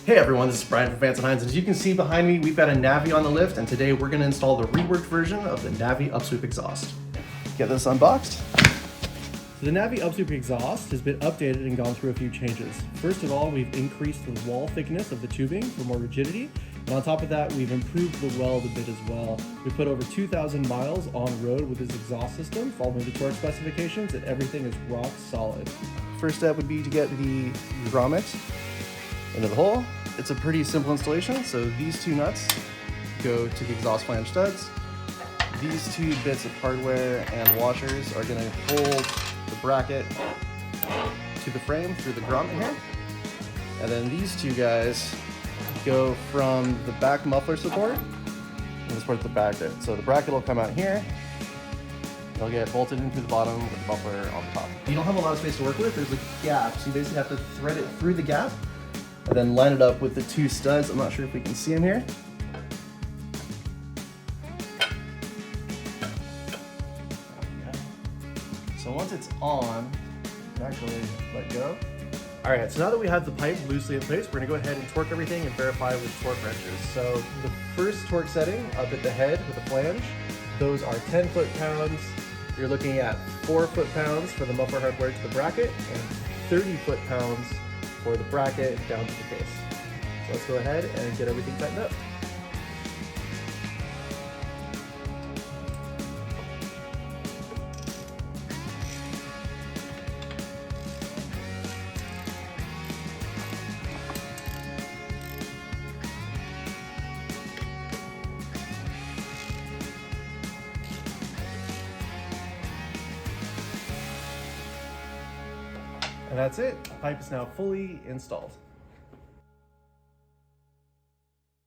Hey everyone, this is Brian from Vance Hines, and as you can see behind me, we've got a Navi on the lift, and today we're going to install the reworked version of the Navi Upsweep Exhaust. Get this unboxed. So the Navi Upsweep Exhaust has been updated and gone through a few changes. First of all, we've increased the wall thickness of the tubing for more rigidity, and on top of that, we've improved the weld a bit as well. We put over 2,000 miles on road with this exhaust system, following the torque specifications, and everything is rock solid. First step would be to get the grommet into the hole. It's a pretty simple installation, so these two nuts go to the exhaust flange studs. These two bits of hardware and washers are going to hold the bracket to the frame through the grommet here. And then these two guys go from the back muffler support and support the back there. So the bracket will come out here. They'll get bolted into the bottom with the muffler on the top. You don't have a lot of space to work with. There's a gap, so you basically have to thread it through the gap and then line it up with the two studs. I'm not sure if we can see them here. So once it's on, you can actually let go. All right, so now that we have the pipe loosely in place, we're gonna go ahead and torque everything and verify with torque wrenches. So the first torque setting up at the head with the flange, those are 10 foot-pounds. You're looking at 4 foot-pounds for the muffler hardware to the bracket and 30 foot-pounds for the bracket down to the case. So let's go ahead and get everything tightened up. And that's it. The pipe is now fully installed.